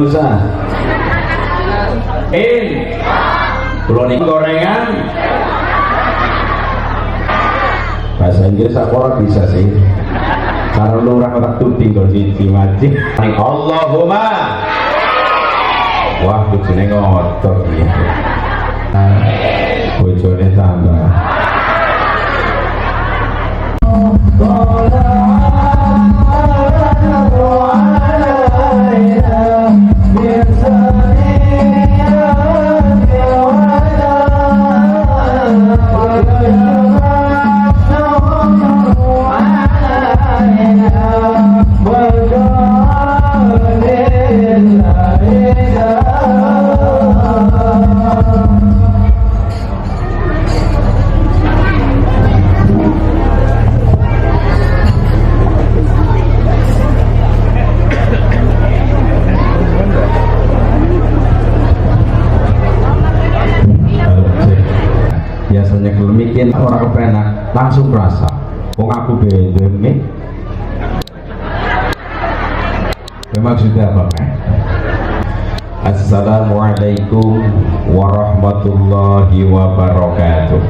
usah. Kalau ini gorengan bahasa Inggris aku orang bisa sih. Karena lu orang tak tuding kalau cici maji. Allahumma. Wah, bojone ngotot ya. Bojone tambah. Biasanya kalau mikir orang kepenak langsung berasa kok aku demi maksudnya apa kan? Assalamualaikum warahmatullahi wabarakatuh.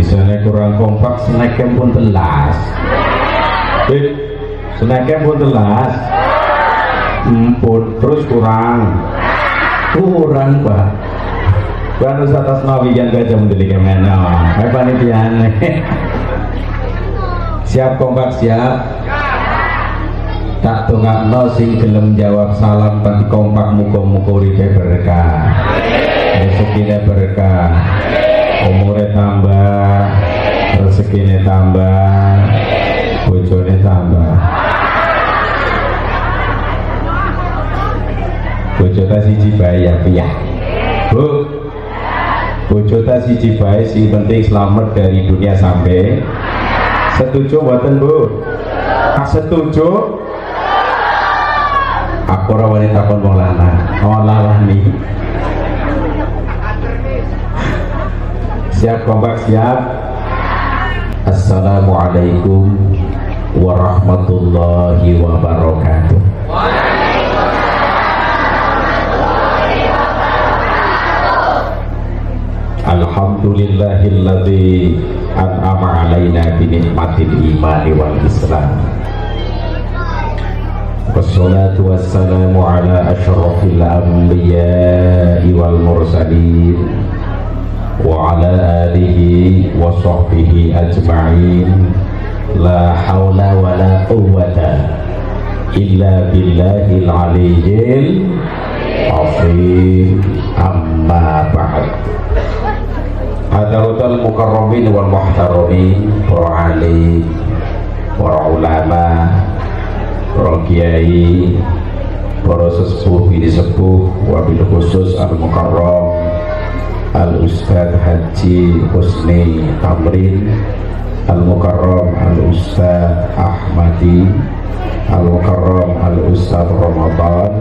Misalnya kurang kompak seneknya pun telas seneknya pun telas empun terus kurang pak kan atas nawian gajah mendelik kemenang hai panitiane siap kompak siap tak tungakno sing gelem jawab salam tapi kompak muga-muga uripe berkah rezekine berkah umure tambah rezekine tambah bojone tambah bojota siji bae ya piyah bu bojota siji bae sing penting selamat dari dunia sampai setuju mboten bu? Setuju? Aku ora wani takon wong lanang nih siap kompak siap. Assalamualaikum warahmatullahi wabarakatuh. Alhamdulillahilladzi an'ama alaina bi ni'matil imani wal islam. Wassalatu wassalamu ala asyrafil anbiya'i wal mursalin wa ala alihi wa sahbihi ajma'in. La haula wa la quwwata illa billahil aliyyil azim. Amma ba'd. Hadarutal mukarramin wal muhtaramin, para alim, para ulama, para kiai, para sesepuh bini sepuh, wabil khusus al mukarram al ustadz Haji Husni Tamrin, al mukarram al ustadz Ahmadi, al mukarram al ustadz Ramadan,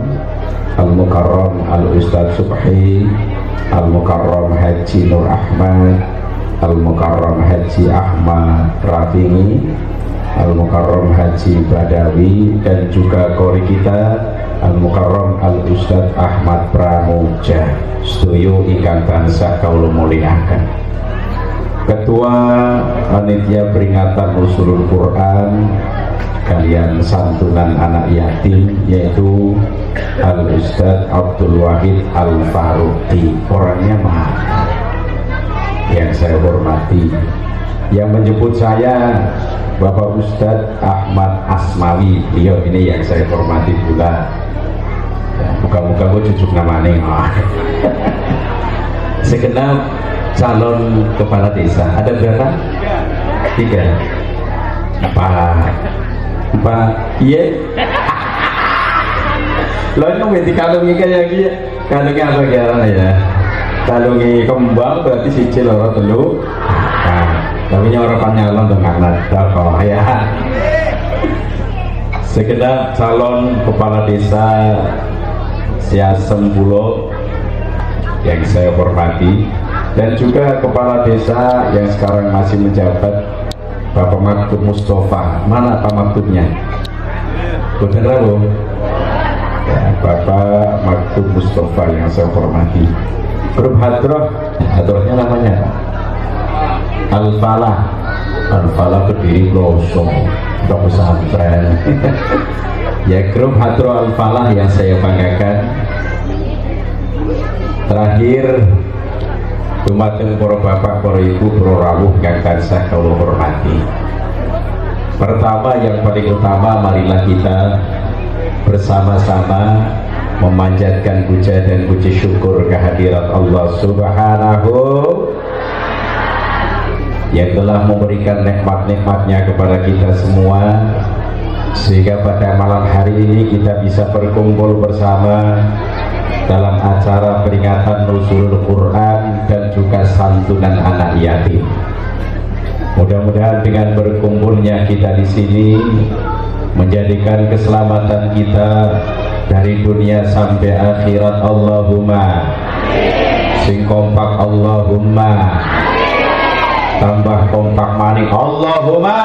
al mukarram al ustadz Subhi, Al-Mukarram Haji Nur Ahmad, Al-Mukarram Haji Ahmad Rafini, Al-Mukarram Haji Badawi, dan juga kori kita Al-Mukarram Al-Ustadz Ahmad Pramuja. Setuju ikan tansah kaula muliakan. Ketua Panitia Peringatan Nuzulul Quran kalian santunan anak yatim, yaitu Al-Ustadz Abdul Wahid Al-Faruqi. Orangnya mana yang saya hormati, yang menjemput saya Bapak Ustadz Ahmad Asmawi, beliau ini yang saya hormati pula. Buka-buka gue cucuk namanya. Segenap calon kepala desa ada berapa? 3. Apa? Iya. Lo ini ngerti kalungi kayak gini. Kalungi apa kira ya? Kalungi kembang berarti siji loro telu. Nah, tapi orang nyalon dengan nada kok ya. Sekedar calon kepala desa Siasem Pulo yang saya hormati, dan juga kepala desa yang sekarang masih menjabat Bapak Maktub Mustafa. Mana Pak Maktubnya? Boten rawuh. Ya, Bapak Maktub Mustafa yang saya hormati. Grup Hadrohnya namanya Al-Falah. Al-Falah berdiri pelosok untuk pesantren. Ya, grup Hadroh Al-Falah yang saya banggakan. Terakhir, dumateng para bapak, para ibu, para rawuh kang tansah kula hormati. Pertama, yang paling utama, marilah kita bersama-sama memanjatkan puja dan puji syukur kehadirat Allah Subhanahu yang telah memberikan nikmat-nikmatnya kepada kita semua, sehingga pada malam hari ini kita bisa berkumpul bersama dalam acara peringatan Nuzulul Quran dan juga santunan anak yatim. Mudah-mudahan dengan berkumpulnya kita di sini menjadikan keselamatan kita dari dunia sampai akhirat. Allahumma sing kompak, Allahumma tambah kompak maning, Allahumma.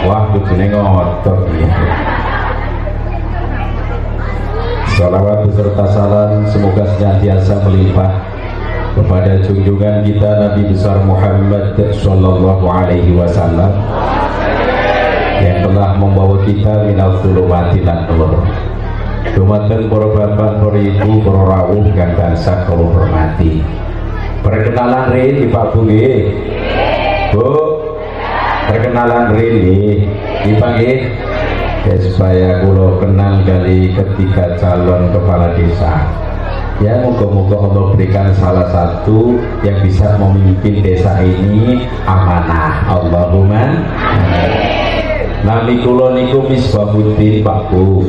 Wah, bujune ngotot ya. Salawat beserta salam semoga senantiasa melimpah kepada junjungan kita Nabi besar Muhammad sallallahu alaihi wasallam yang telah membawa kita minal zulumati lan nur. Dumateng para bapak, para ibu, para rawuh kang tansah kula hormati. Perkenalan rin di Pak Bu nggih. Bu. Perkenalan rin di Pak nggih. Ya, supaya kula kenal kali ketiga calon kepala desa. Ya, moga-moga Allah berikan salah satu yang bisa memimpin desa ini amanah. Allahumma. Nami kula niku Misbahuddin Pak Bu,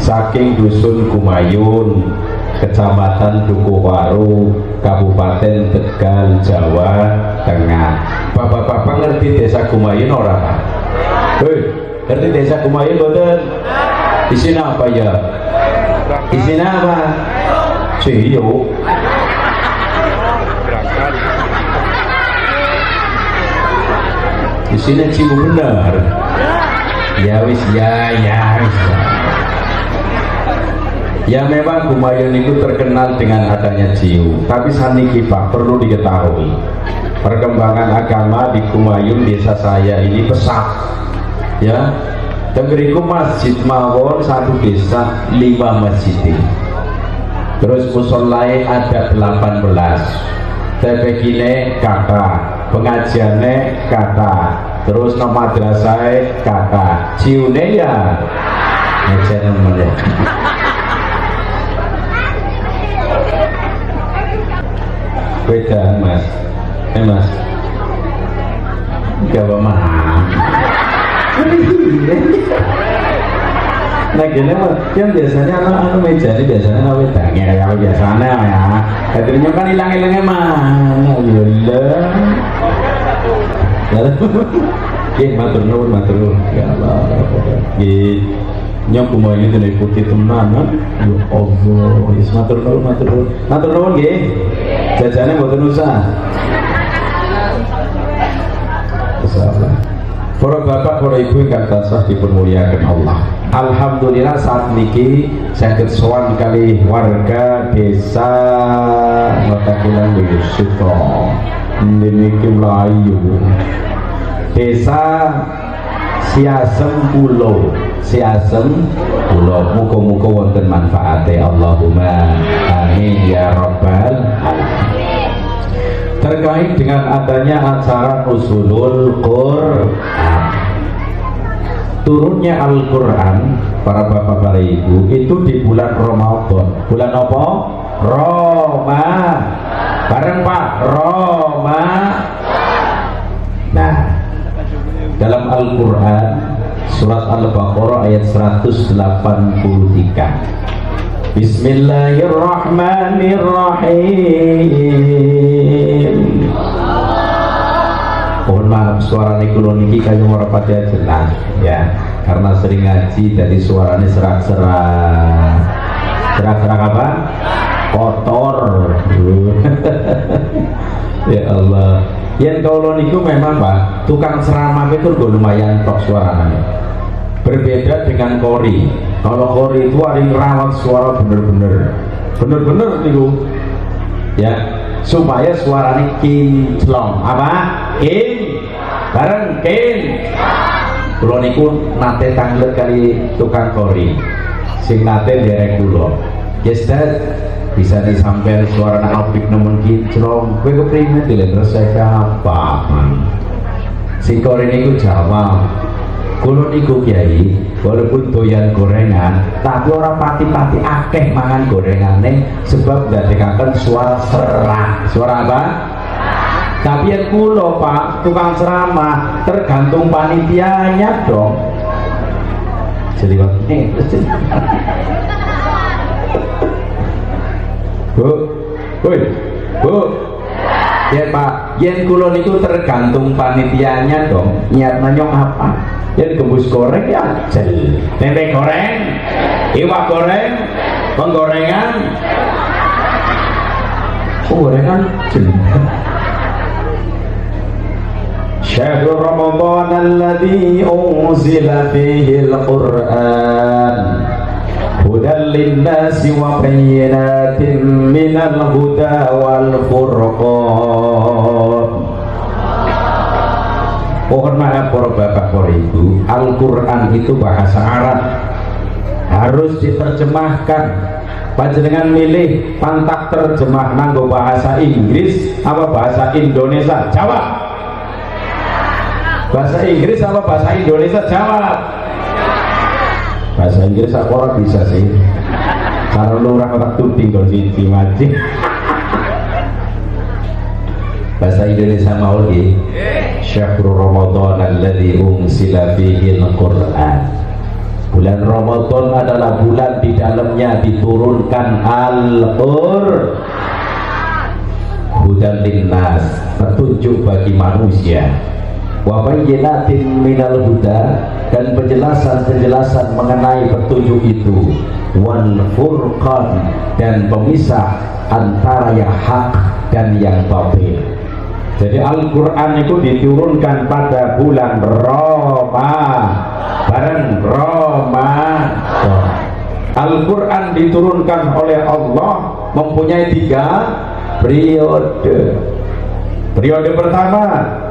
saking dusun Kumayun, Kecamatan Dukuhwaru, Kabupaten Tegal, Jawa Tengah. Bapak-bapak ngerti desa Kumayun ora Pak? Hei, ngerti desa Kumayun boten? Isinya apa ya? Isinya apa? Ciyo. Isinya ciu bener. Ya wis, ya wis. Ya memang Kumayun itu terkenal dengan adanya ciu, tapi saniki Pak perlu diketahui perkembangan agama di Kumayun desa saya ini pesat. Ya, tenggeriku masjid mawon satu desa 5 masjid. Terus musolain ada 18. TPK kata, pengajiannya kata, terus nama madrasah kata, ciune ya ngajaran mana? Beda mas, mas, gak apa-apa. Nah gini mah, yang biasanya anak meja ini biasanya anak wedangnya ya biasanya ya. Katanya kan hilang-hilangnya mana? Yolah. Oke, matur nuwun. Ya Allah. Oke, nyok Kumayun itu ikuti temenan. Ya Allah, is matur nuwun nggih. Jajane mboten usah. Insyaallah. Para bapak, para ibu yang tansah dipermuliakan Allah. Alhamdulillah saat niki saged sowan kali warga desa Matakilan Yusufo. Niki Melayu. Desa Siasem Pulo. Muga-muga wonten manfaate. Allahumma amin ya rabbal alamin. Terkait dengan adanya acara Nuzulul Quran, turunnya Al-Quran, para bapak para ibu, itu di bulan Ramadan. Bulan apa? Bareng Pak, Nah, dalam Al-Quran surat Al-Baqarah ayat 183. Bismillahirrahmanirrahim. Mohon maaf suara niku niki kayu merapati jelas ya, karena sering ngaji jadi suaranya serak-serak apa? Kotor. Ya Allah. Yen kalau niku memang Pak, tukang ceramah itu lumayan tok suaranya. Berbeda dengan kori. Kalau kori itu ada yang rawat suara bener-bener niku. Ya, supaya suaranya kinclong. Apa? Bareng kula niku nate tanglet kali tukang kori sing nate derek kula. Yes Dad, bisa disampaikan suara apik nemen kinclong kowe keprimen dilek apa man. Si kori niku jawab, kula niku Kiai walaupun doyan gorengan tapi orang pati-pati akeh mangan gorengane sebab ndadekaken suara serak. Suara apa? Tapi yang kulo Pak, tukang ceramah tergantung panitianya dong. Jadi Bu, ya Pak, yen kulo niku tergantung panitianya dong. Niatnya nyong apa? Yen gembus goreng ya jel, tempe goreng, iwak goreng, penggorengan, jel. شهر رمضان الذي أنزل فيه القرآن هدى للناس وبينات من الهدى والفرقان. Mohon maaf para bapak para ibu, Al-Quran itu bahasa Arab, harus diterjemahkan. Panjenengan milih pantak terjemah nganggo bahasa Inggris apa bahasa Indonesia? Jawab. Bahasa Inggris apa bahasa Indonesia? Jawab. Bahasa Inggris aku orang bisa sih. Karena lu orang otak tuding kalau cici macing. Bahasa Indonesia mau lagi. Syahrul Ramadan alladzi unzila fihi al-Qur'an. Bulan Ramadan adalah bulan di dalamnya diturunkan Al-Qur'an. Hudan linnas, petunjuk bagi manusia. Wa bayyinatin minal huda, dan penjelasan-penjelasan mengenai petunjuk itu, wal furqan, dan pemisah antara yang hak dan yang batil. Jadi Al-Quran itu diturunkan pada bulan Ramadan. Al-Quran diturunkan oleh Allah mempunyai 3 periode. Periode pertama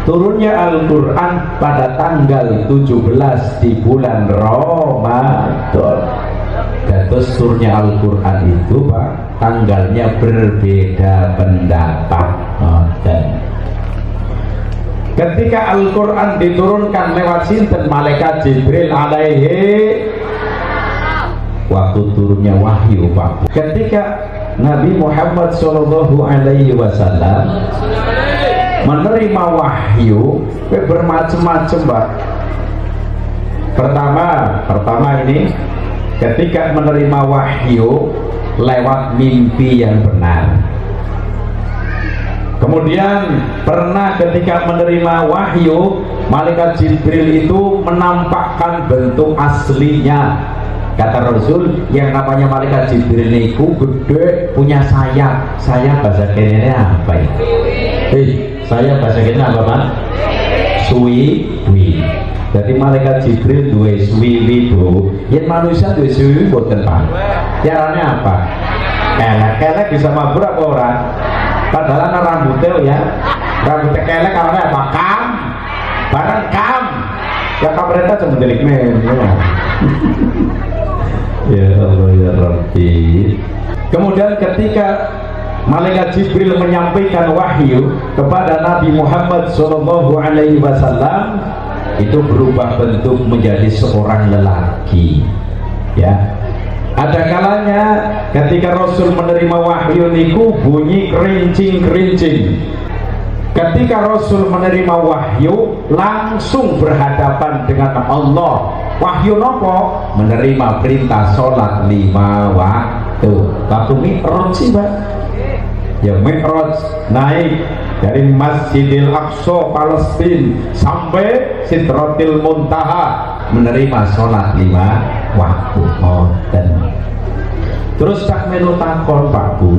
turunnya Al-Quran pada tanggal 17 di bulan Ramadan. Terus turunnya Al-Quran itu Pak, tanggalnya berbeda pendapat. Ketika Al-Quran diturunkan lewat sinten malaikat Jibril alaihi, waktu turunnya wahyu Pak. Ketika Nabi Muhammad Shallallahu Alaihi Wasallam menerima wahyu bermacam-macam Pak. Pertama ini ketika menerima wahyu lewat mimpi yang benar. Kemudian pernah ketika menerima wahyu, malaikat Jibril itu menampakkan bentuk aslinya. Kata Rasul, yang namanya malaikat Jibril itu gede, punya sayap. Sayap bahasa Kenya apa ya? Saya bahasa Kenya apa Pak? Suwi. Jadi malaikat Jibril dua suwi itu, yang manusia dua suwi boten Pak. Caranya apa? Kelek bisa mabur apa orang? Padahal rambutnya ya, rambutnya kelek karena apa? Barang kam. Ya kabarnya cuma delik men. Ya Allah ya Rabbi. Kemudian ketika malaikat Jibril menyampaikan wahyu kepada Nabi Muhammad Shallallahu Alaihi Wasallam, itu berubah bentuk menjadi seorang lelaki. Ya. Ada kalanya ketika Rasul menerima wahyu niku bunyi kerincing-kerincing. Ketika Rasul menerima wahyu langsung berhadapan dengan Allah. Wahyu nopo? Menerima perintah sholat 5 waktu. Waktu Mi'raj sih Pak. Ya Mi'raj naik dari Masjidil Aqsa Palestina sampai Sidratil Muntaha, menerima sholat 5 waktu. Dan terus tak melu takon Pak Bu,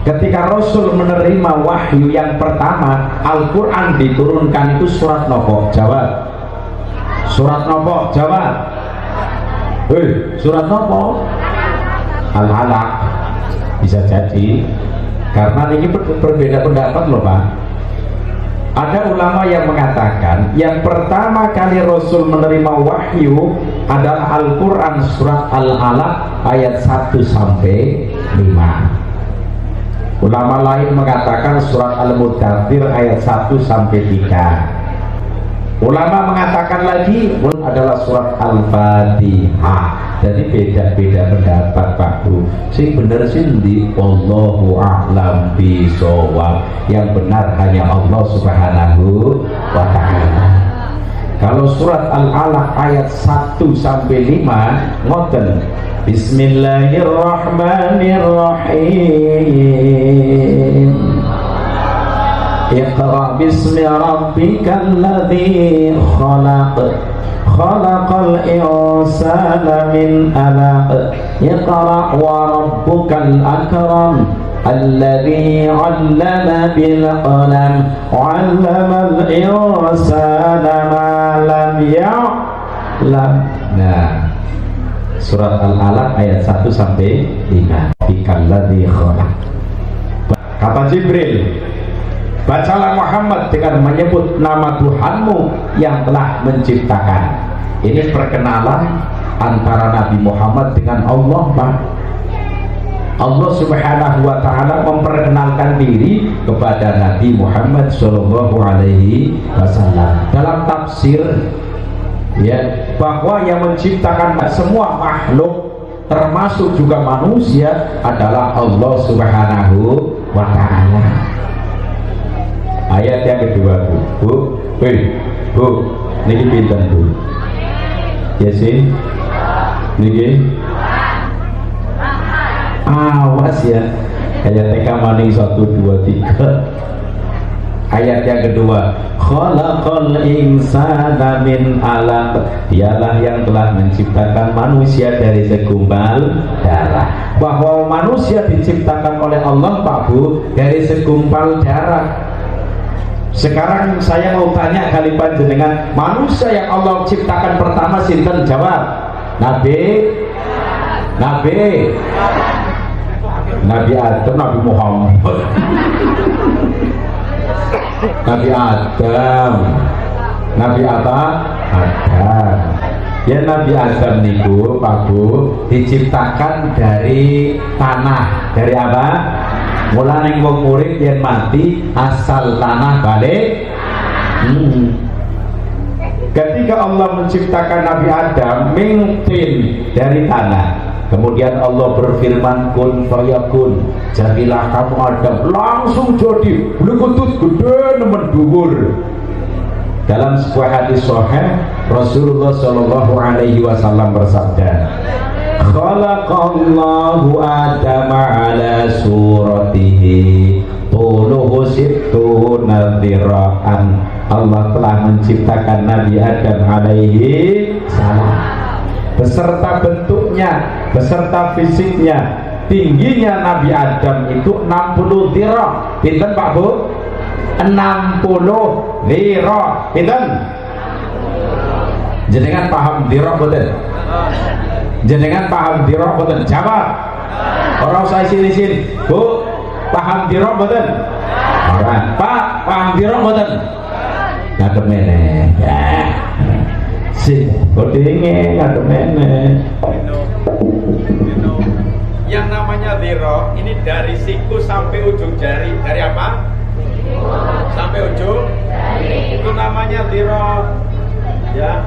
ketika Rasul menerima wahyu yang pertama, Al-Quran diturunkan itu surat nopo? Jawab. Surat nopo? Jawab. Surat nopo? Al-Alaq. Bisa jadi karena ini berbeda pendapat loh Pak. Ada ulama yang mengatakan yang pertama kali Rasul menerima wahyu adalah Al-Quran surat Al-Alaq ayat 1 sampai 5. Ulama lain mengatakan surat Al-Muddathir ayat 1 sampai 3. Ulama mengatakan lagi adalah surat Al-Fatihah. Jadi beda-beda pendapat Pak Bu. Sing bener sindi wallahu a'lam bishawab. Yang benar hanya Allah Subhanahu wa ta'ala. Kalau surat Al-Alaq ayat 1 sampai 5 ngoten. Bismillahirrahmanirrahim. Iqra bismi rabbikal ladzi khalaq. Khalaqal insana min 'alaq. Iqra wa rabbukal akram. Alladzi 'allama bil qalam. 'allamal insana ma lam ya'lam. Nah, surat Al-Alaq ayat 1 sampai 5. Bikal ladzi khalaq. Kata Jibril, bacalah Muhammad dengan menyebut nama Tuhanmu yang telah menciptakan. Ini perkenalan antara Nabi Muhammad dengan Allah Pak. Allah Subhanahu wa ta'ala memperkenalkan diri kepada Nabi Muhammad Shallallahu Alaihi Wasallam dalam tafsir ya, bahwa yang menciptakan semua makhluk termasuk juga manusia adalah Allah Subhanahu wa ta'ala. Ayat yang kedua Bu, niki pinten Bu? Yasin? Niki? Awas ya, kayak TK maning 1, 2, 3. Ayat yang kedua, khalaqal insana min 'alaq. Dialah yang telah menciptakan manusia dari segumpal darah. Bahwa manusia diciptakan oleh Allah Pak Bu dari segumpal darah. Sekarang saya mau tanya kali panjenengan, manusia yang Allah ciptakan pertama sinten? Jawab. Nabi Adam, Nabi Muhammad. Nabi Adam. Nabi apa? Adam. Ya Nabi Adam niku Pak Bu diciptakan dari tanah. Dari apa? Mulane wong urip yen mati asal tanah balik. Ketika Allah menciptakan Nabi Adam min tin dari tanah. Kemudian Allah berfirman kun fayakun, jadilah kamu Adam, langsung jadi blekutut gede nemen dhuwur. Dalam sebuah hadis sahih Rasulullah Shallallahu Alaihi Wasallam bersabda, khalaqallahu Adam ala suratihi tuluhu sittuna dzira'an. Allah telah menciptakan Nabi Adam alaihi salam beserta bentuknya, beserta fisiknya. Tingginya Nabi Adam itu 60 dhira'. Pinten Pak Bu? 60 dhira'. Pinten? Jenengan paham dhira' boten? Jenengan paham dhira' boten? Jawab. Orang usah isin-isin. Bu, paham dhira' boten? Ora. Pak, paham dhira' boten? Ngadep meneh. Ya. Sing kodenge ngadep meneh. Yang namanya dhira ini dari siku sampai ujung jari. Dari apa? Sampai ujung jari. Itu namanya dhira. Ya.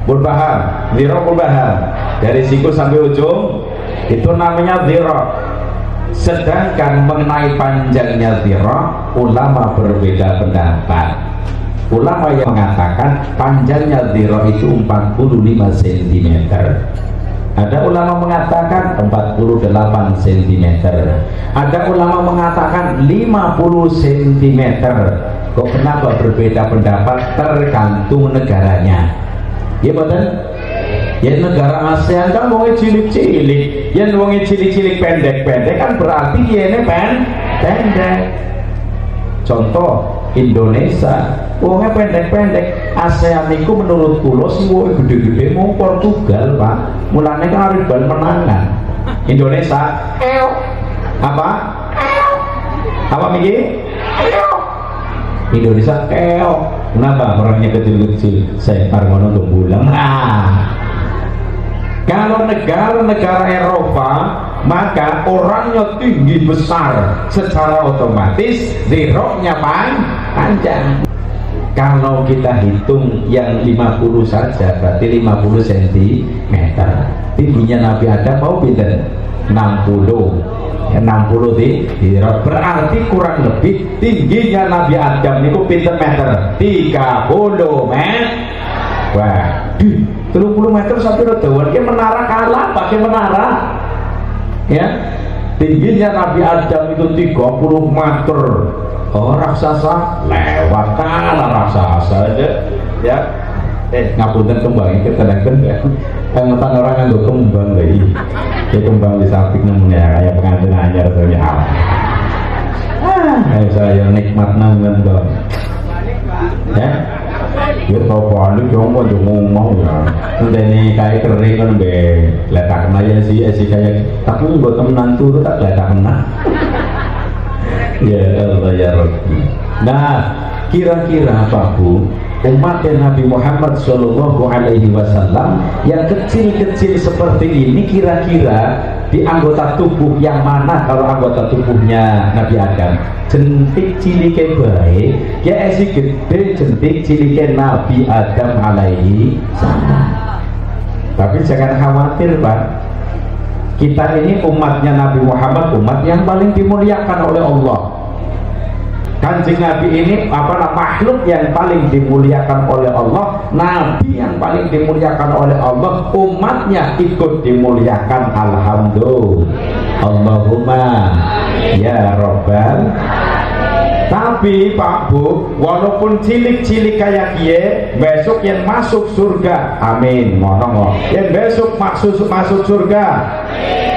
Pun paham? Dhira pun paham. Dari siku sampai ujung itu namanya dhira. Sedangkan mengenai panjangnya dhira, ulama berbeda pendapat. Ulama yang mengatakan panjangnya dhira itu 45 cm. Ada ulama mengatakan 48 cm. Ada ulama mengatakan 50 cm. Kok kenapa berbeda pendapat? Tergantung negaranya. Ya betul? Ya negara ASEAN kan wongnya cilik-cilik. Ya wongnya cilik-cilik pendek-pendek kan berarti ya pendek. Contoh Indonesia, wongnya pendek-pendek. ASEAN itu menurut kula sing wong gede-gede mau Portugal, Pak. Mulane kan harus bal menangan. Indonesia, apa? Apa Miki? Indonesia kenapa orangnya kecil-kecil? Saya ngono untuk bulan. Kalau negara-negara Eropa, maka orangnya tinggi besar, secara otomatis dhira'nya panjang. Kalau kita hitung yang 50 saja berarti 50 cm. Tingginya Nabi Adam mau pinten? 60. 60 dhira'. Berarti kurang lebih tingginya Nabi Adam itu pinten meter? 30 meter. Wah, 30 meter sampai dawan ke menara kalah pakai menara. Ya. Tingginya Nabi Adam itu 30 meter. Oh, raksasa lewat kalah raksasa aja. Ya. Ngapunten kembang iki kadang-kadang ngetan orang nganggo kembang lagi. Ya kembang di samping namanya kayak pengantin anyar to ya. Saya nikmat nangen to. Ya. Ya tau balik dong mau ngomong ya. Ndene kayak kering kan be letak aja sih kayak tapi buat temenan tuh tak letak kena. Ya Allah ya Rabbi. Nah, kira-kira Pak Bu, umat Nabi Muhammad Shallallahu Alaihi Wasallam yang kecil-kecil seperti ini kira-kira di anggota tubuh yang mana kalau anggota tubuhnya Nabi Adam? Jentik cilike bae, ya esi gede jentik cilike Nabi Adam alaihi salam. Tapi jangan khawatir Pak, kita ini umatnya Nabi Muhammad, umat yang paling dimuliakan oleh Allah. Kanjeng Nabi ini makhluk yang paling dimuliakan oleh Allah, Nabi yang paling dimuliakan oleh Allah, umatnya ikut dimuliakan. Alhamdulillah, Allahumma ya Rabbal. Tapi Pak Bu, walaupun cilik-cilik kayak kie, besok yang masuk surga, amin. Ngono yang besok masuk surga,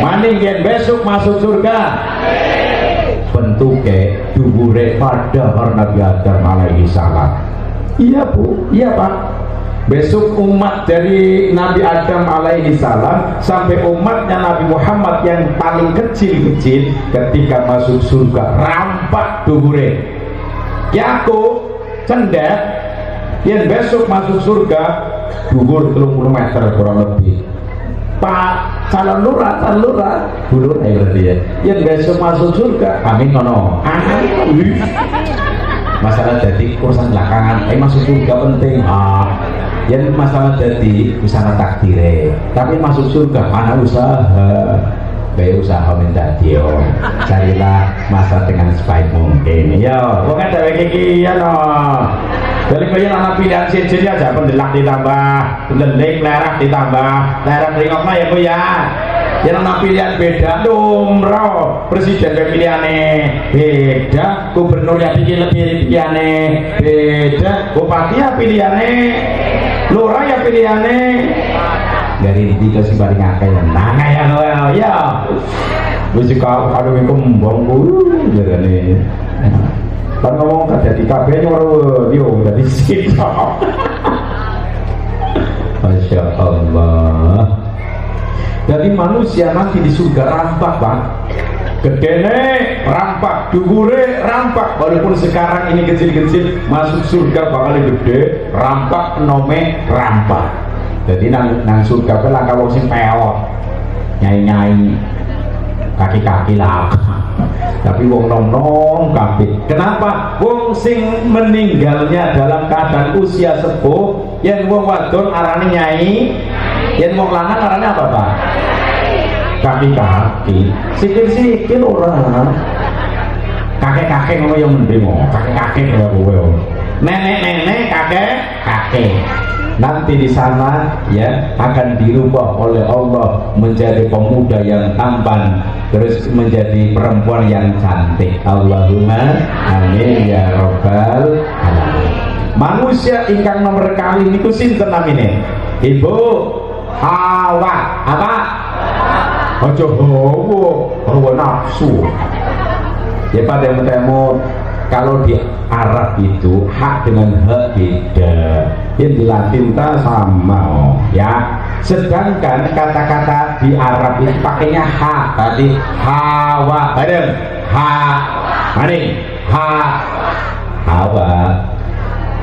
maning yang besok masuk surga. Bentuknya dubure pada Nabi Adam alaihi salam. Iya Bu, iya Pak. Besok umat dari Nabi Adam alaihi salam sampai umatnya Nabi Muhammad yang paling kecil-kecil ketika masuk surga rampak dhuwure. Yaku cendet yang besok masuk surga dhuwur 30 meter kurang lebih. Pak calon lurah dulur berarti ya. Yang besok masuk surga kami ngono. Masalah jadi urusan belakangan, masuk surga penting. Yang masalah jadi usaha takdire, tapi masuk surga mana usaha, baik usaha minta dia, carilah masa dengan sebaik mungkin. Ya, bukan ada begini ya no. Jadi kaya anak pilihan sini aja pendelak ditambah, lelik lerak ditambah, lerak ringoknya ya bu ya. Yang anak pilihan beda umroh, presiden pilihannya beda, gubernur yang lebih pilihannya beda, bupati ya pilihannya, lurah ya pilihannya. Dari tiga si paling akeh nang ya ya. Wis kau aduh kembang gitu nih. Kan ngomong jadi kabeh nyuruh dia dari situ. Masya Allah. Jadi manusia nanti di surga rampak bang, gedene rampak, dhuwure rampak. Walaupun sekarang ini kecil-kecil, masuk surga bakal gede, rampak, nome rampak. Jadi nang surga pe langkah wong sing peot, nyai-nyai, kaki-kaki lah. Tapi wong nom-nom kabeh. Kenapa? Wong sing meninggalnya dalam keadaan usia sepuh, yen wong wadon arane nyai, yen wong lanang arane apa, Pak? Kaki-kaki. Sikil-sikil ora. Kakek-kakek ngono yang mending, kakek-kakek ya kowe. Nenek-nenek, kakek-kakek. Nanti di sana ya akan dirubah oleh Allah menjadi pemuda yang tampan, terus menjadi perempuan yang cantik. Allahumma amin ya robbal alamin. Manusia ingkang nomor kali niku sinten namine? Ibu Hawa. Apa? Ojo hawa nafsu. Ya pada yang kalau di Arab itu hak dengan hak beda, yang di Latin sama ya. Sedangkan kata-kata di Arab itu pakainya hak, tadi hawa, bareng ha, maning ha, hawa.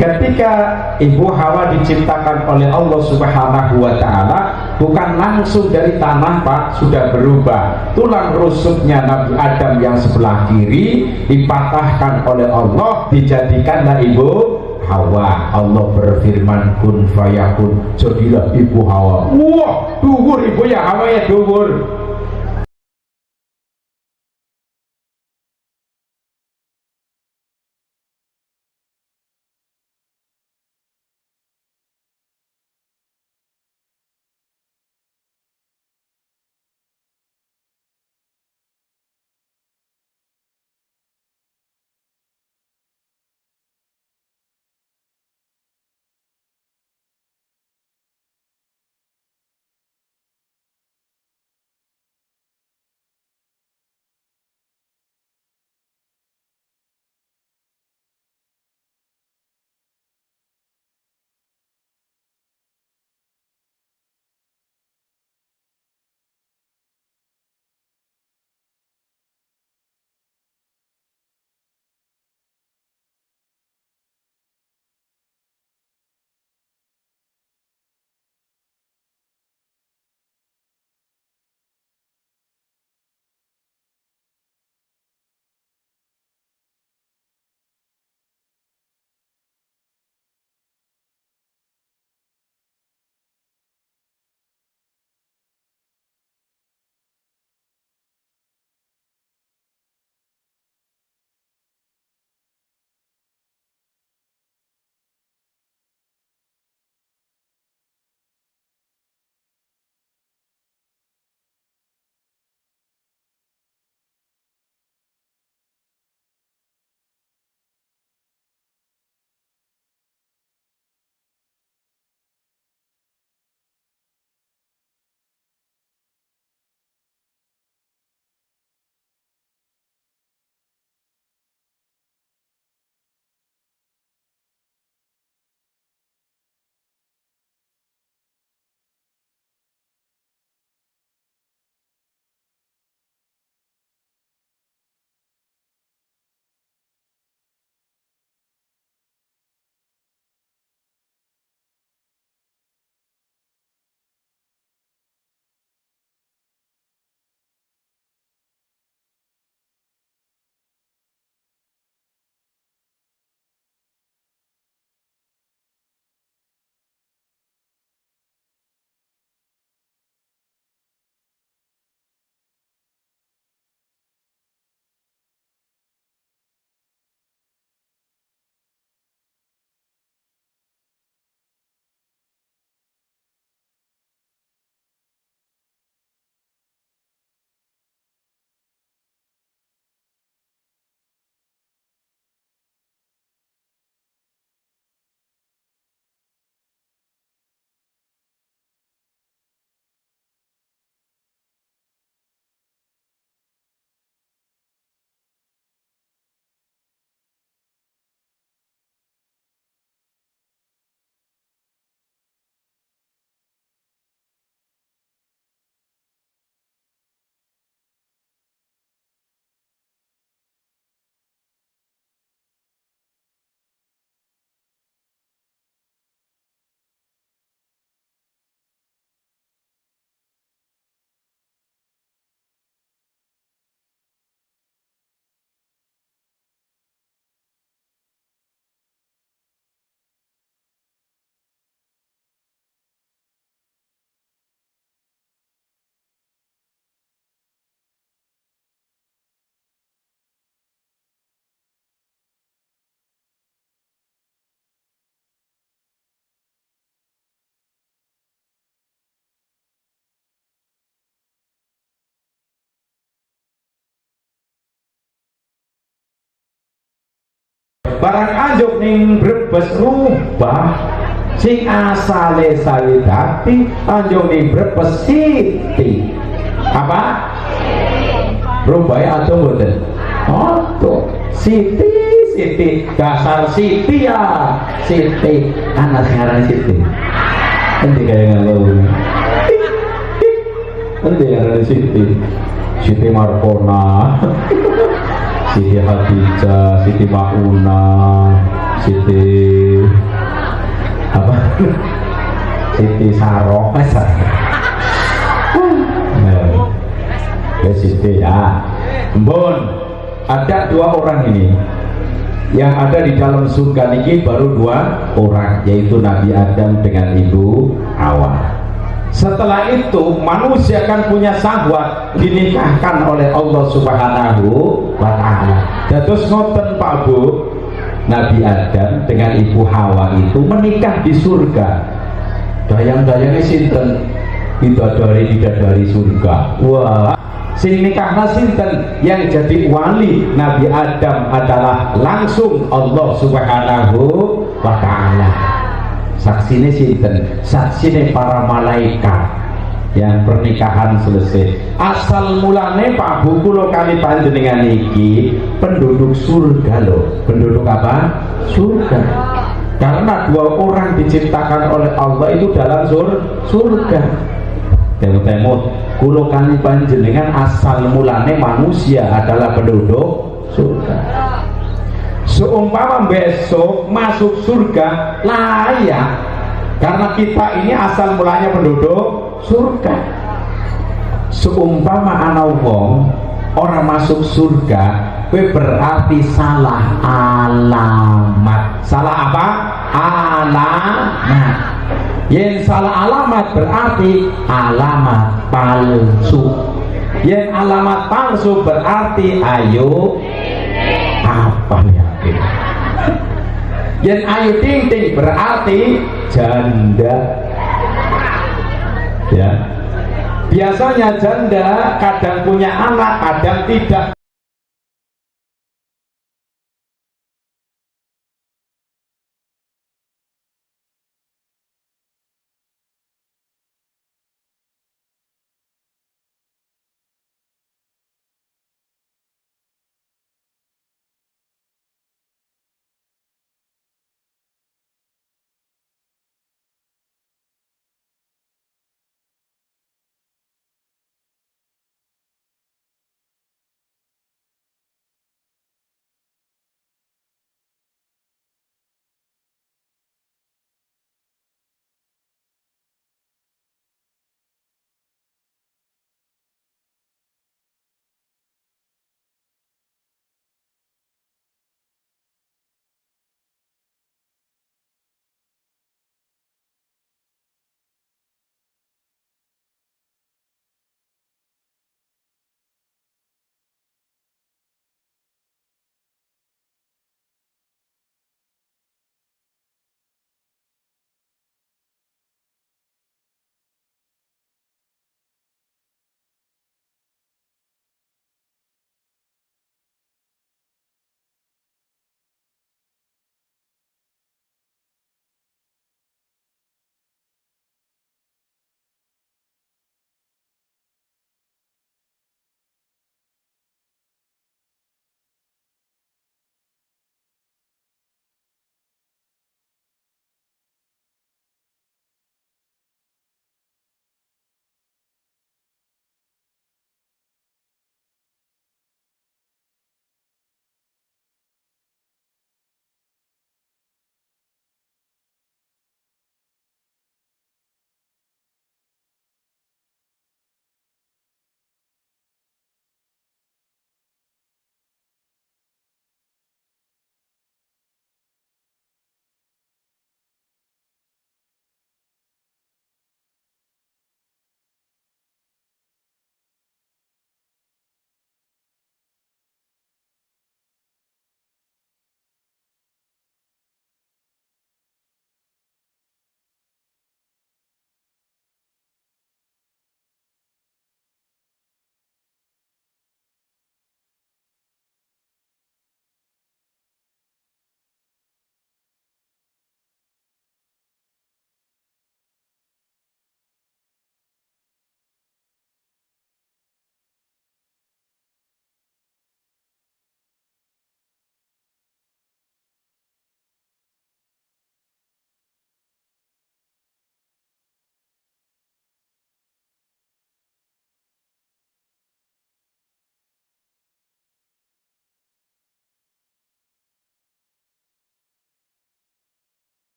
Ketika ibu Hawa diciptakan oleh Allah Subhanahu wa Ta'ala, bukan langsung dari tanah Pak, sudah berubah. Tulang rusuknya Nabi Adam yang sebelah kiri dipatahkan oleh Allah, dijadikanlah ibu Hawa. Allah berfirman kun fayakun, jadilah ibu Hawa. Wah, dhuwur ibu ya Hawa ya dhuwur. barang anjuk ning Brebes rubah sing asale Sayidati anjuk ning Brebes Siti apa rubahnya atau mboten oh Siti dasar Siti ya Siti anak sekarang Siti nanti kayak ngalau nanti ada Siti Markona Siti Hadijah, Siti Mauna, Siti apa? Siti Sarok, Siti ya. Mbon, ada dua orang ini yang ada di dalam surga ini baru dua orang, yaitu Nabi Adam dengan Ibu Hawa. Setelah itu manusia akan punya syahwat dinikahkan oleh Allah Subhanahu wa ta'ala. Terus ngoten Pak Bu, Nabi Adam dengan Ibu Hawa itu menikah di surga. Dayang-dayangnya sinten bidadari surga. Wah, sing nikahna sinten yang jadi wali Nabi Adam adalah langsung Allah Subhanahu wa ta'ala. Saksine sinten? Saksine para malaikat yang pernikahan selesai. Asal mulane Pak Bu kula kali panjenengan iki penduduk surga loh. Penduduk apa? Surga. Karena dua orang diciptakan oleh Allah itu dalam surga. Temut-temut kula kali panjenengan asal mulane manusia adalah penduduk surga. Seumpama besok masuk surga layak karena kita ini asal mulanya penduduk surga. Seumpama ana wong orang masuk surga berarti salah alamat. Salah apa? Alamat. Yang salah alamat berarti alamat palsu. Yang alamat palsu berarti ayo apa ya? Yang ayu ting ting berarti janda ya. Biasanya janda kadang punya anak kadang tidak.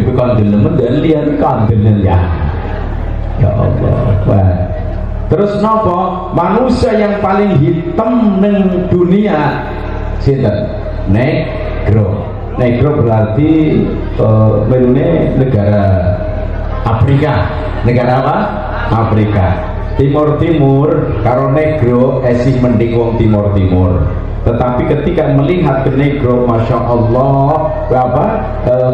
mobil kandel dan lihat kandelnya ya Allah. Wah. Terus nopo manusia yang paling hitam neng dunia sinten? Negro. Negro berarti negara Afrika. Negara apa? Afrika. Timur karo negro esih mending wong timur. Tetapi ketika melihat ke negro, masya Allah,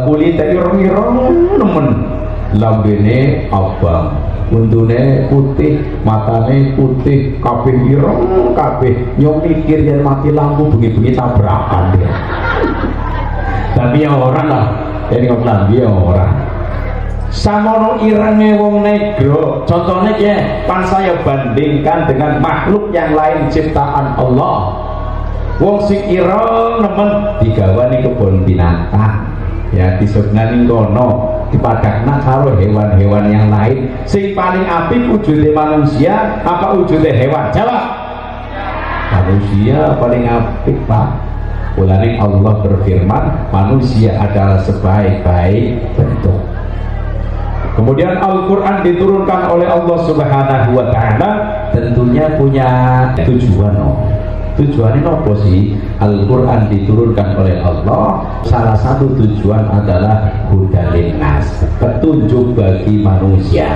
kulitnya ireng-ireng nemen, lambene abang, untune putih, matane putih, kabeh ireng, kabeh nyong mikir yang mati lampu bengi-bengi tabrakan dia. Tapi yang orang lah, ini ngomong dia orang. Samono irenge wong negro, contohnya ya, pan saya bandingkan dengan makhluk yang lain ciptaan Allah. Wong sing ireng nemen digawani kebun binatang, ya disebutkan kono dipadakna karo hewan-hewan yang lain. Sing paling apik wujude manusia apa wujude hewan? Jawab. Manusia paling apik, Pak. Mulane Allah berfirman, manusia adalah sebaik-baik bentuk. Kemudian Al-Quran diturunkan oleh Allah Subhanahu wa Ta'ala, tentunya punya tujuan. Tujuannya apa sih? Al-Quran diturunkan oleh Allah, salah satu tujuan adalah hudalinas, petunjuk bagi manusia.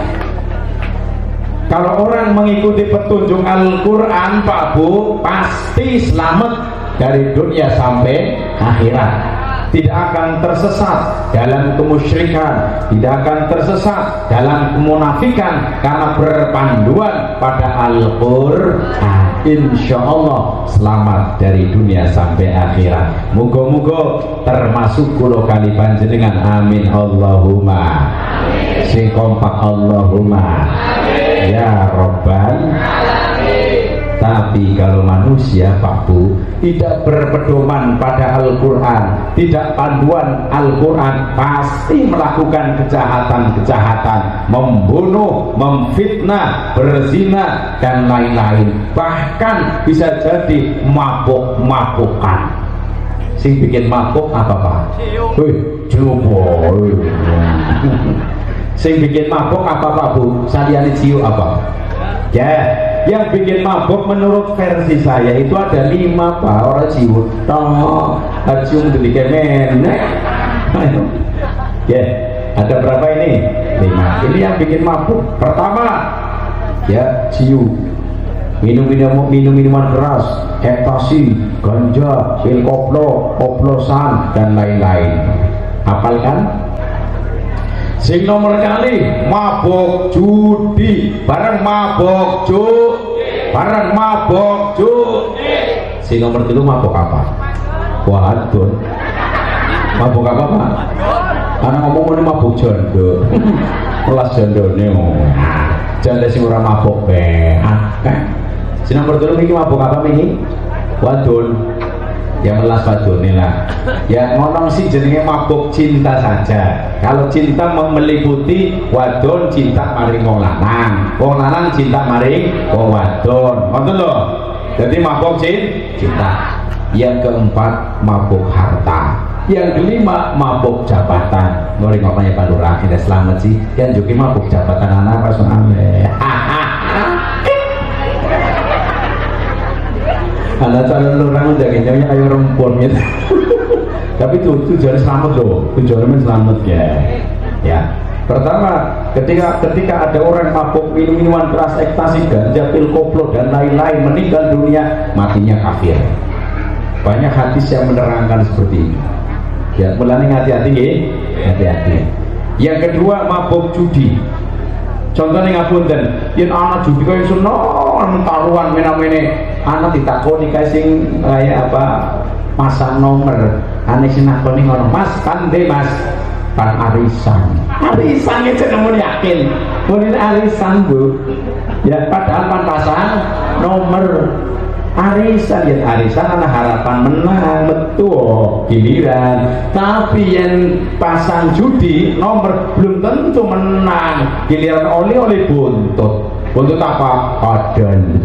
Kalau orang mengikuti petunjuk Al-Quran, Pak Bu, pasti selamat dari dunia sampai akhirat. Tidak akan tersesat dalam kemusyrikan, tidak akan tersesat dalam kemunafikan, karena berpanduan pada Al-Quran. Insya Allah selamat dari dunia sampai akhirat. Muga-muga termasuk kulo kali panjenengan. Amin Allahumma. Sing kompak Allahumma. Ya Rabbal Alamin. Tapi kalau manusia, Pak Bu, tidak berpedoman pada Al-Quran, tidak panduan Al-Quran, pasti melakukan kejahatan-kejahatan, membunuh, memfitnah, berzina, dan lain-lain. Bahkan bisa jadi mabuk-mabukan. Sing bikin mabuk apa, Pak? Coba. Sing bikin mabuk apa, Pak Bu? Saliyane ciu apa? Ya, yang bikin mabuk menurut versi saya itu ada 5, Pak. Orang ciu cium dari kemen. Ya, ada berapa ini? 5. Ini yang bikin mabuk. Pertama, ya ciu, minuman keras, ekstasi, ganja, pil koplo, oplosan, dan lain-lain. Hafalkan? Sing nomor kali mabok judi, bareng mabok bareng mabok judi. Sing nomor 3 mabok apa? Wadon. Mabok apa, Pak? Anak ngomong ini mabok jondo. Kelas jondone. Janda sing ora mabok be. Sing nomor 3 iki mabok apa iki? Wadon. Ya melas wadone lah. Ya ngomong sih jenenge mabuk cinta saja. Kalau cinta meliputi wadon cinta maring wong lanang, wong lanang cinta maring wong wadon. Ngoten lho. Jadi mabuk cinta. Yang keempat mabuk harta. Yang kelima mabuk jabatan. Ngori ngomongnya Pak Lurah, tidak selamat sih. Yang juga mabuk jabatan anak langsung aneh. Anak calon orang udah kayaknya kayak rempon gitu. Tapi tujuan selamat loh, tujuannya selamat ya. Pertama, ketika ada orang mabuk minuman keras, ekstasi, ganja, pil koplo, dan lain-lain, meninggal dunia, matinya kafir. Banyak hadis yang menerangkan seperti ini. Ya, mulai hati-hati hati-hati. Yang kedua, mabuk judi. Contohnya ngapunten, yen anak judi kaya seneng taruhan mena-mene, anak ditakoni kaya sing kayak apa pasang nomor, ane sing nakoni ngono, Mas kan deh Mas, kan arisan aja namun yakin, mungkin arisan Bu, ya padahal pan pasang nomor. Arisan ya arisan anak harapan menang betul giliran, tapi yang pasang judi nomor belum tentu menang, giliran oleh buntut apa padan.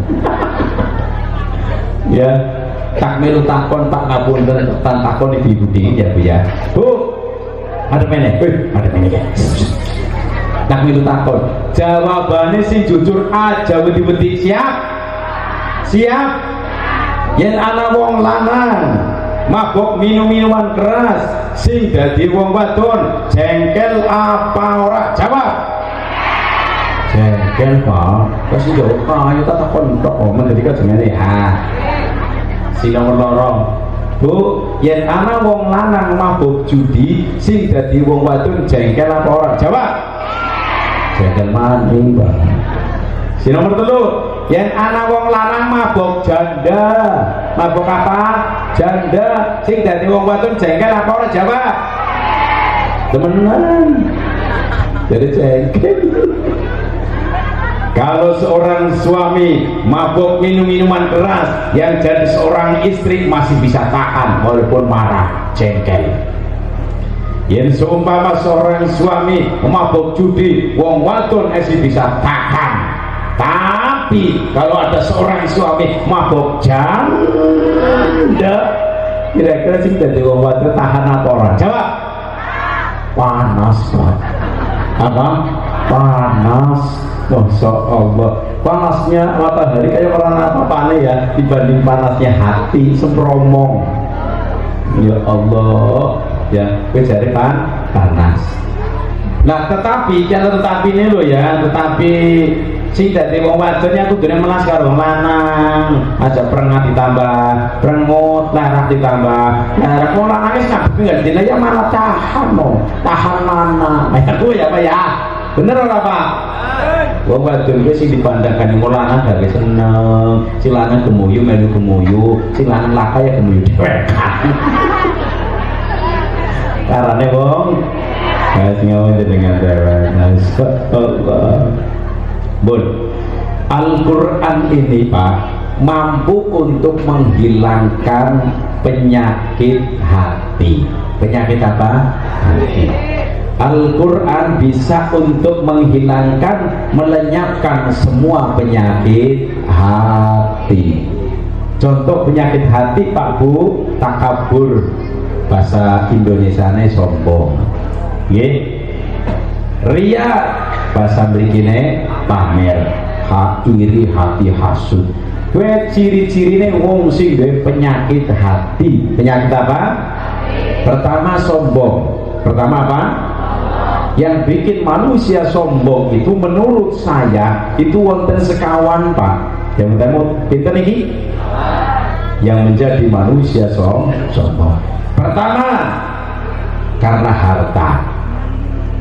Ya tak melu takon tak ngapunten takon di budi ya Bu ya. Bu, ada meneh ya. Tak milu takon. Jawabannya sing jujur aja wedi-wedi siap. Siap. Yen ana wong lanang mabok minum-minuman keras sing dadi wong wadon jengkel apa ora? Jawab. Jengkel Pak. Wis yo ayo tak takon tok menjadi kajengane. Si nomor loro. Bu, yen ana wong lanang mabuk judi sing dadi wong wadon jengkel apa ora? Jawab. Jengkel maning, Bang. Si nomor 3, yen ana wong lanang mabuk janda. Mabuk apa? Janda sing dadi wong wadon jengkel apa ora? Jawab. Temenan. Jadi jengkel. Kalau seorang suami mabuk minum-minuman keras, yang jadi seorang istri masih bisa tahan walaupun marah, jengkel. Yang seumpama seorang suami mabuk judi, wong wadon masih bisa tahan. Tapi kalau ada seorang suami mabuk janda, kira-kira sih jadi wong wadon tahan apa orang? Jawab. Panas, Pak. Apa? Panas. Masya Allah, panasnya matahari kayak orang apa ya dibanding panasnya hati sempromong. Ya Allah, ya cari panas. Nah tetapi ini lo ya, tetapi sing dadi wong wadonnya kudune melas karo wong lanang, aja prengat ditambah prengut, larak ditambah larak. Wong lanang wis ngabuk enggak dene ya malah tahan mana. Ya ku ya Pak ya. Bener ora Pak? Wong wadon kuwi sing dipandangkan wong lanang gak seneng, sing lanang gemuyu melu gemuyu, sing lanang laka ya gemuyu dhewek. Karane wong ngawen dengan dhewek. Allah. Bun. Al-Qur'an ini Pak mampu untuk menghilangkan penyakit hati. Penyakit apa? Hati. Al-Quran bisa untuk menghilangkan, melenyapkan semua penyakit hati. Contoh penyakit hati Pak Bu, takabur, bahasa Indonesianya sombong. Ria, bahasa mrikine pamer, iri, hati hasud. Kuwi ciri-cirine wong sing duwe penyakit hati. Penyakit apa? Pertama sombong. Pertama apa? Yang bikin manusia sombong itu menurut saya itu wonten sekawan Pak. Yang kita nih yang menjadi manusia sombong. Pertama karena harta.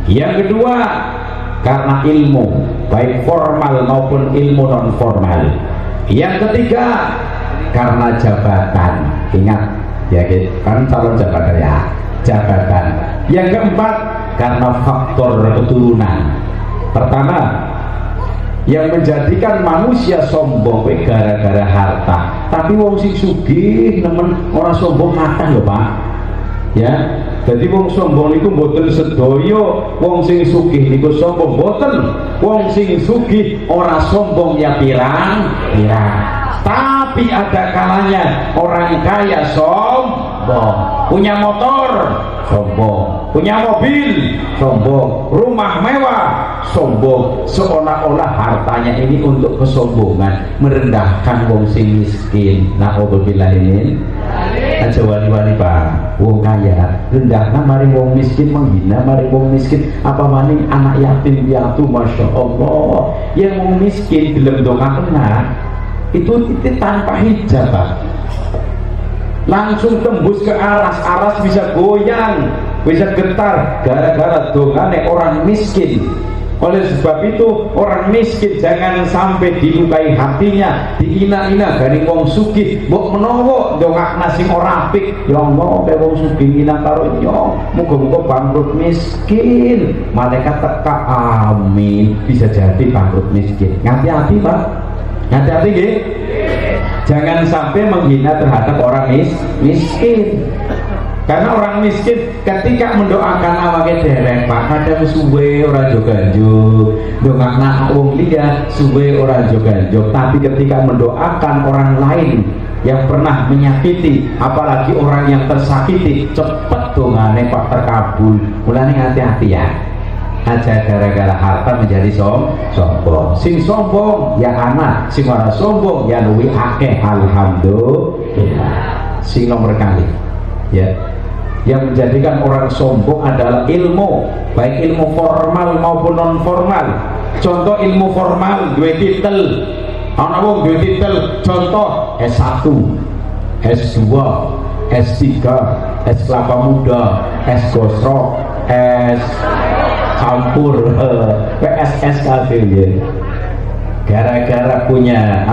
Yang kedua karena ilmu, baik formal maupun ilmu non formal. Yang ketiga karena jabatan. Ingat ya kan calon jabatan ya, jabatan. Yang keempat karena faktor keturunan. Pertama yang menjadikan manusia sombong gara-gara harta. Tapi wong sing sugih nemen ora sombong kathah lho Pak. Ya, jadi wong sombong niku mboten sedaya wong sing sugih niku sombong, mboten. Wong sing sugih ora sombong ya pirang-pirang. Tapi ada kalanya orang kaya sombong, punya motor sombong, punya mobil sombong, rumah mewah sombong, seolah-olah hartanya ini untuk kesombongan, merendahkan wong sing miskin. Na'udzubillah ini aja wali-wali Pak, wong kaya rendahkan mari wong miskin, menghina mari wong miskin, apa maning anak yatim piatu. Masya Allah, yang wong miskin belum doa kena itu tanpa hijab Pak, langsung tembus ke aras bisa goyang, bisa getar gara-gara dongane orang miskin. Oleh sebab itu orang miskin jangan sampai dilukai hatinya, diina-ina dari wong sugih. Mbok menawa ndongakna sing ora apik, ya Allah kayak wong sugih ina karo nyong, muga-muga bangkrut miskin. Malaikat teka amin, bisa jadi bangkrut miskin. Hati-hati Pak, hati-hati nggih. Jangan sampai menghina terhadap orang miskin. Karena orang miskin ketika mendoakan awake derek Pak, kadang suwe ora joganjuk, ndongakna wong liya suwe ora joganjuk, tapi ketika mendoakan orang lain yang pernah menyakiti, apalagi orang yang tersakiti, cepet dongane pak terkabul. Mulane hati-hati ya, aja gara-gara harta menjadi sombong. Sing sombong ya anak, sing ora sombong ya luwih akeh. Alhamdulillah. Sing nomor kali ya, yang menjadikan orang sombong adalah ilmu, baik ilmu formal maupun non formal. Contoh ilmu formal dua titel, ana wong dua titel, contoh S1, S2, S3, S kelapa muda, S gosok, S campur, PSS ya. Gara-gara punya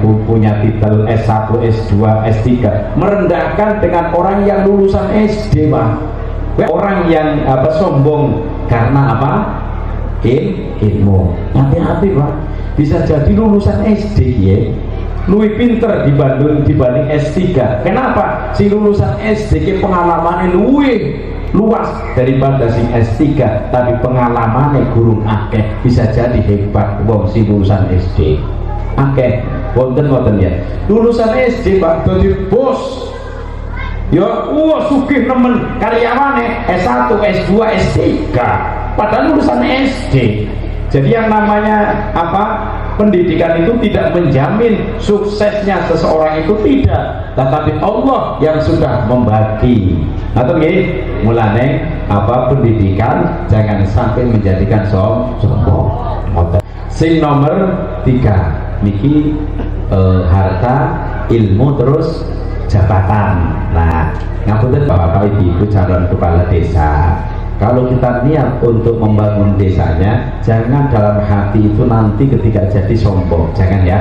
punya titel S1, S2, S3, merendahkan dengan orang yang lulusan SD, Pak. Orang yang sombong karena apa? Ilmu. Hati-hati, Pak. Bisa jadi lulusan SD ya, lebih pinter dibanding S3. Kenapa? Si lulusan SD ke pengalamannya luas daripada si S3, tapi pengalamannya gurung akeh, bisa jadi hebat wong si lulusan SD akeh. Wonten ya lulusan SD Pak jadi bos ya, sugih nemen karyawane S1, S2, S3, padahal lulusan SD. Jadi yang namanya pendidikan itu tidak menjamin suksesnya seseorang itu, tidak, tetapi Allah yang sudah membagi. Atau mulane pendidikan jangan sampai menjadikan sombong. Sing nomor 3 niki harta, ilmu, terus jabatan. Nah, ngapunten Bapak Ibu calon kepala desa, kalau kita niat untuk membangun desanya, jangan dalam hati itu nanti ketika jadi sombong. Jangan ya,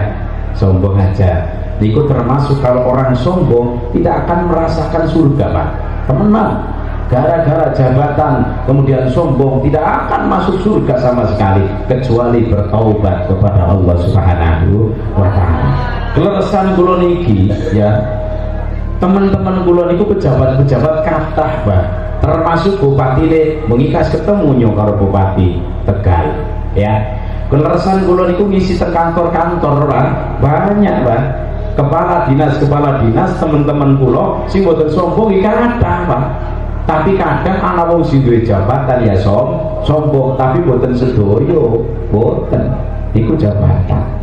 sombong aja. Itu termasuk kalau orang sombong tidak akan merasakan surga, Pak. Teman-teman, gara-gara jabatan kemudian sombong tidak akan masuk surga sama sekali, kecuali bertaubat kepada Allah Subhanahu wa Ta'ala. Keleresan kula niki ya, teman-teman kula niku pejabat-pejabat kathah, Pak. Termasuk bupati ini mengikas ketemu karo bupati Tegal ya. Keleresan kula niku ngisi kantor-kantor Pak, banyak Pak. Kepala dinas teman-teman kula sing boten sombong iki kathah Pak. Tapi kadang ana wong sing duwe jabatan ya sombong, tapi boten sedoyo, boten. Iku jabatan.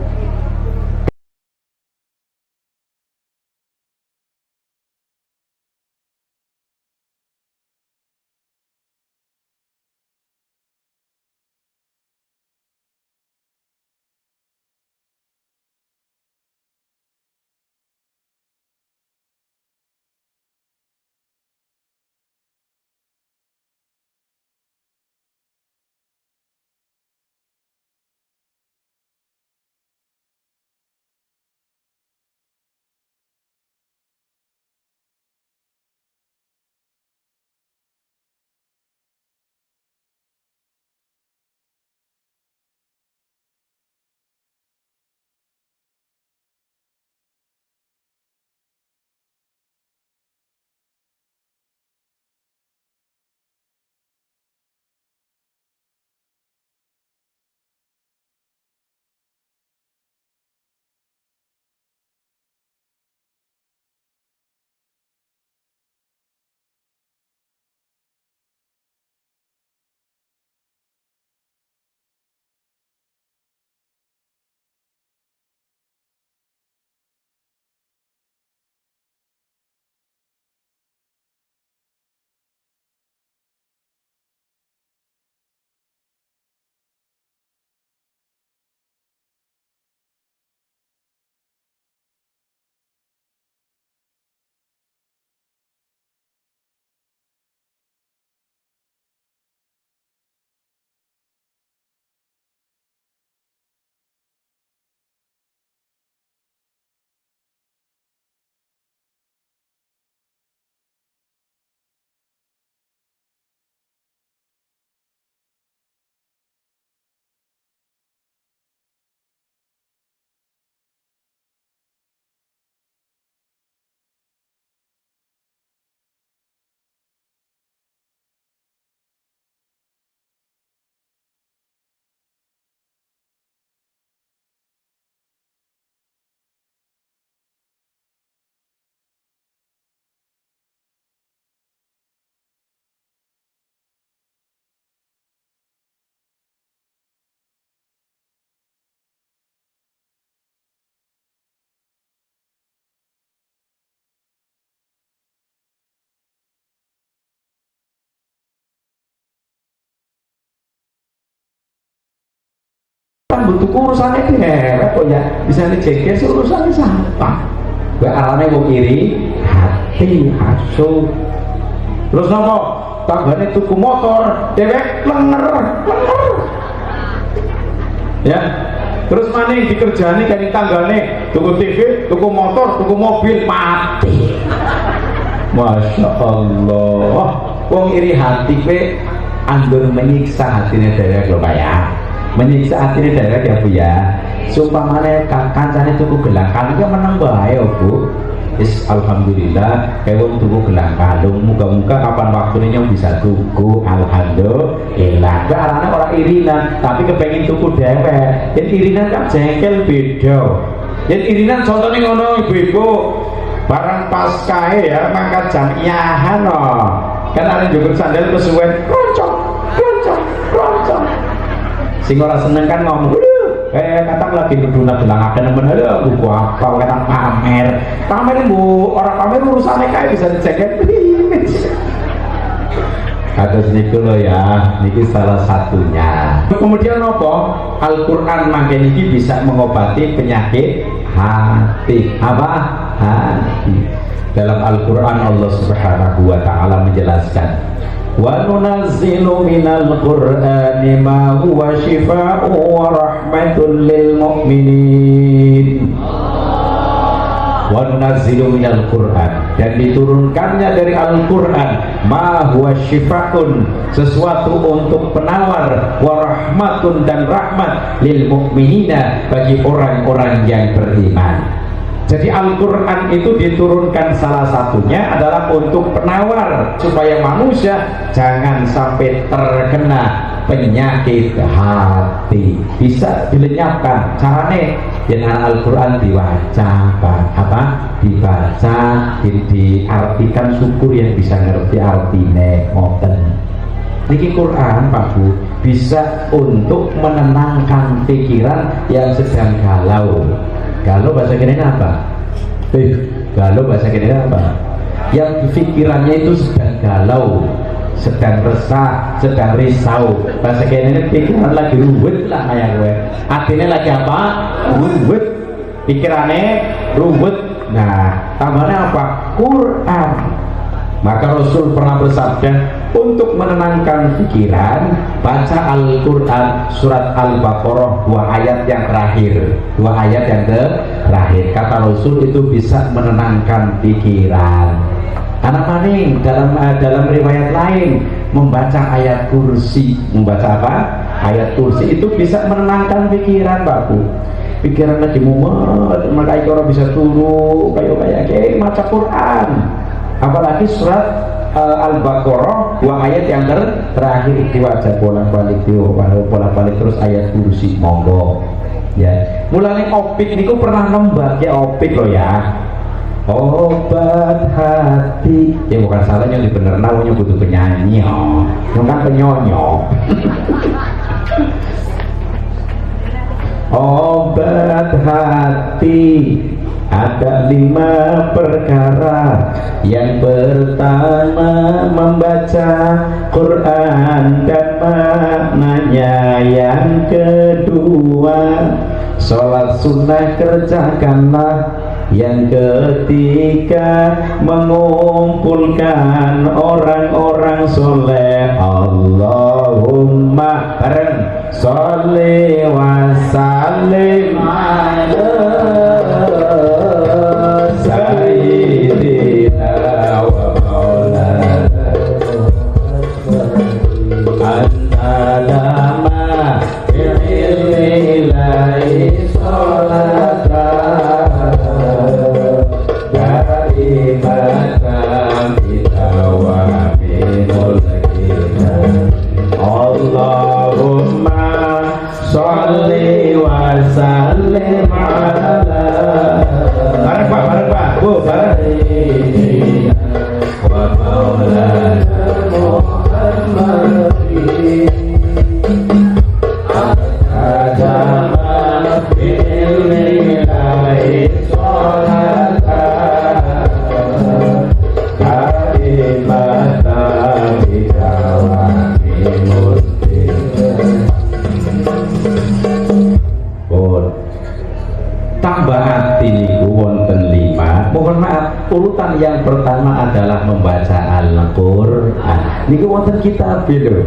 kan butuh urusannya dewek kok ya bisa dijegel sih urusannya sampah. Gue arane wong iri hati asu. Terus nopo tanggane tuku motor dewek lenger ya. Terus maning dikerjani kan tanggane tuku TV, tuku motor, tuku mobil mati. Masya Allah. Wong iri hati pe anggur menyiksa hatinya dewek lho Pak ya. Menyiksa hatinya dewek ya Bu ya. Sumpamane kancane tuku gelang kalung ya menang bae Bu. Is alhamdulillah kayak wong tuku gelang kalung muga-muga kapan waktunya yang bisa tuku alhamdulillah. Gak arane orang irinan tapi kepengen tuku dewek. Yang irinan kan jengkel beda. Yang irinan contohnya ngono ibu-ibu barang paskae ya mangkat jamiahan kan ada juga sandal kesuwen roncong sing ora seneng kan ngomong kata lagi duduk gelangaken nemen lho buku apa kata pamer bu orang pamer urusannya kayak bisa diceket atas niku lo ya niki salah satunya. Kemudian apa Al-Quran makin niki bisa mengobati penyakit hati apa hati. Dalam Al-Quran Allah Subhanahu wa ta'ala menjelaskan wa nunazzilu minal qur'ani ma huwa shifaa'un wa rahmatun lil mu'minin. Wa nunazzilu minal qur'an, dan diturunkannya dari Al-Quran ma huwa shifaa'un, sesuatu untuk penawar, wa rahmatun, dan rahmat lil mu'minina, bagi orang-orang yang beriman. Jadi Al-Quran itu diturunkan salah satunya adalah untuk penawar supaya manusia jangan sampai terkena penyakit hati, bisa dilenyapkan. Caranya dengan Al-Quran dibaca apa? Dibaca, diartikan, syukur yang bisa ngerti artinya ngoten. Niki Quran Pak Bu bisa untuk menenangkan pikiran yang sedang galau. Galau bahasa Indonesia apa? Galau bahasa Indonesia apa? Yang pikirannya itu sedang galau, sedang resah, sedang risau. Bahasa Indonesia pikiran lagi ruwet lah kayak gue. Artinya lagi apa? Ruwet. Pikirannya ruwet. Nah, tambahnya apa? Quran. Maka Rasul pernah bersabda, untuk menenangkan pikiran baca Al-Quran surat Al-Baqarah 2 ayat yang terakhir. 2 ayat yang terakhir kata Rasul itu bisa menenangkan pikiran. Anak maning dalam riwayat lain membaca ayat kursi. Membaca apa? Ayat kursi itu bisa menenangkan pikiran Pak Bu. Pikiran lagi mumet, maka orang bisa turu kayak maca Quran. Apalagi surat Al-Baqarah 2 ayat yang terakhir diwaca bolak-balik terus ayat kursi monggo ya. Mulane opik niku pernah nembak ya opik loh ya. Obat hati ya bukan salahnya di bener namanya butuh penyanyi bukan penyonyo. Obat hati ada 5 perkara. Yang pertama membaca Quran dan maknanya. Yang kedua sholat sunnah kerjakanlah. Yang ketiga mengumpulkan orang-orang soleh. Allahumma bareng sholli wa sallim ala sayyidina wa maulana anta lama bi'ilmillahi sholatan karimatan bitawaminul Niku wonten kitab lho.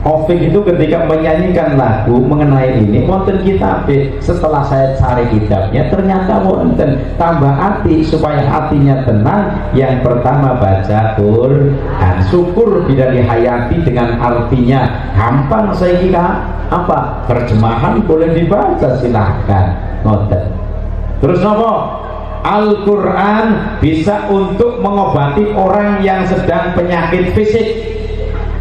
Taufik itu ketika menyanyikan lagu mengenai ini wonten kitab. Setelah saya cari kitabnya ternyata wonten tambah hati supaya hatinya tenang. Yang pertama baca Quran, syukur bila dihayati dengan artinya gampang. Saya kira apa terjemahan boleh dibaca silahkan ngoten. Terus nopo? Al-Quran bisa untuk mengobati orang yang sedang penyakit fisik.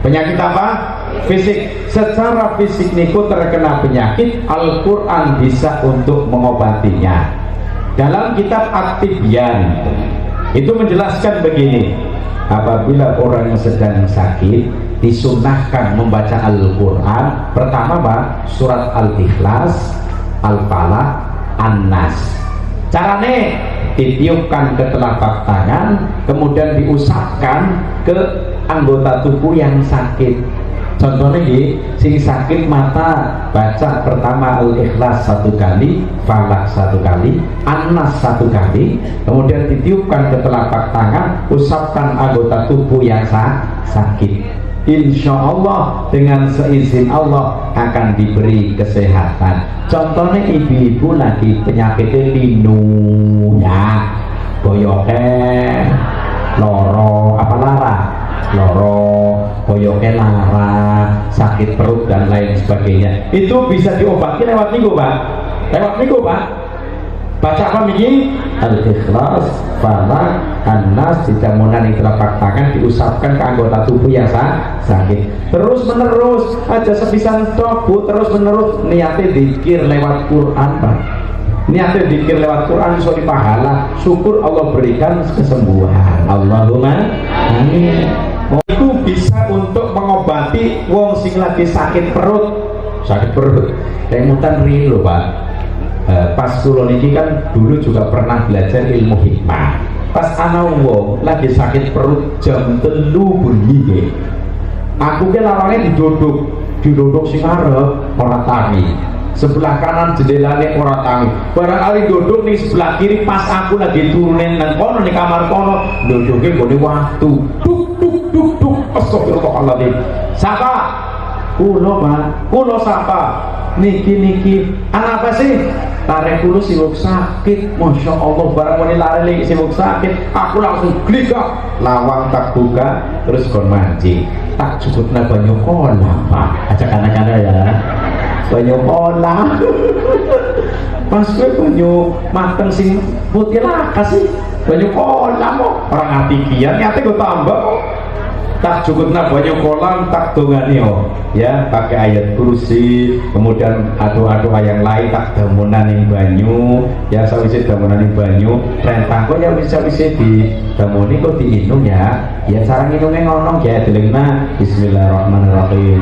Penyakit apa? Fisik. Secara fisik niku terkena penyakit, Al-Quran bisa untuk mengobatinya. Dalam kitab At-Tibyan itu menjelaskan begini, apabila orang yang sedang sakit disunahkan membaca Al-Quran. Pertama Pak, surat Al-Ikhlas, Al-Falaq, An-Nas. Carane ditiupkan ke telapak tangan, kemudian diusapkan ke anggota tubuh yang sakit. Contohnya gini, sing sakit mata baca pertama Al-Ikhlas 1 kali, Falaq 1 kali, An-Nas 1 kali, kemudian ditiupkan ke telapak tangan, usapkan anggota tubuh yang sakit. Insya Allah dengan seizin Allah akan diberi kesehatan. Contohnya ibu-ibu lagi penyakitnya linu ya, boyoke, loro, apa lara, loro, boyoke lara, sakit perut dan lain sebagainya. Itu bisa diobati lewat niku Pak. Lewat niku Pak. Baca apa miki? Al-Ikhlas, Falaq, An-Nas, dijamunan di telapak tangan, diusapkan ke anggota tubuh yang sakit. Terus menerus aja sepisan tok Bu, terus menerus niatnya zikir lewat Quran Pak. Niatnya zikir lewat Quran so pahala, syukur Allah berikan kesembuhan. Allahumma amin. Itu bisa untuk mengobati wong sing lagi sakit perut. Sakit perut. Kayak mutan rilu Pak. Pas kula niki kan dulu juga pernah belajar ilmu hikmah. Pas ana wong lagi sakit perut jam 3 bengi, aku ke lawange diduduk sing arep ora tangi, sebelah kanan jendelane ora tangi. Barangkali duduk nih sebelah kiri, pas aku lagi turunin nang kono ning kamar kono, duduke gone waktu duk astagfirullahaladzim. Sapa? Kulo Pak, kulo sapa? Niki anak apa sih? Tarik kulo sibuk sakit, masya Allah. Barang wani lari lagi sibuk sakit, aku langsung klikak, lawang tak buka, terus kon mancing, tak cukup na banyak kolam Pak. Ajak anak-anak ya, banyak kolam. Pas gue banyak mateng sing putih lah kasih banyak kolam kok. Orang hati kian, nyata gue tambah kok. Tak cukup nak banyak kolam, tak dongani ya, pakai ayat kursi, kemudian doa-doa yang lain, tak damunan yang banyu ya, sawise damunan yang banyu rentang kok ya bisa-bisa di damuni kok diinung ya, ya cara nginungnya ngono ya, delengna bismillahirrahmanirrahim.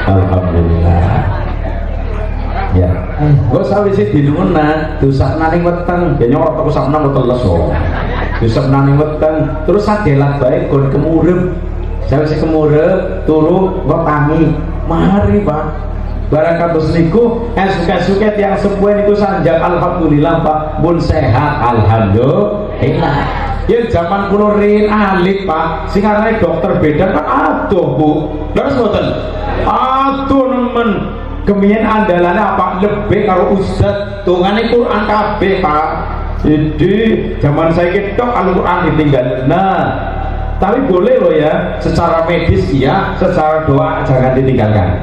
Alhamdulillah ya, kok sawise dinungna dosa naning weteng ya, nyorot aku sakna teles kok Yusuf nani weteng, terus sadelat baik kon kemurep. Saya wis kemurep, turu kok tangi. Mari Pak. Barang kados niku suka-suka yang sepuh niku sanjang alhamdulillah Pak, pun sehat alhamdulillah. Ya zaman kula rin alit Pak, sing arane dokter beda kan aduh Bu. Terus mboten. Aduh nemen. Kemian andalane apa lebih karo ustaz, tungane Quran kabeh Pak. Jadi zaman saya ketok Al-Quran ditinggal. Nah, tapi boleh loh ya, secara medis iya, secara doa jangan ditinggalkan.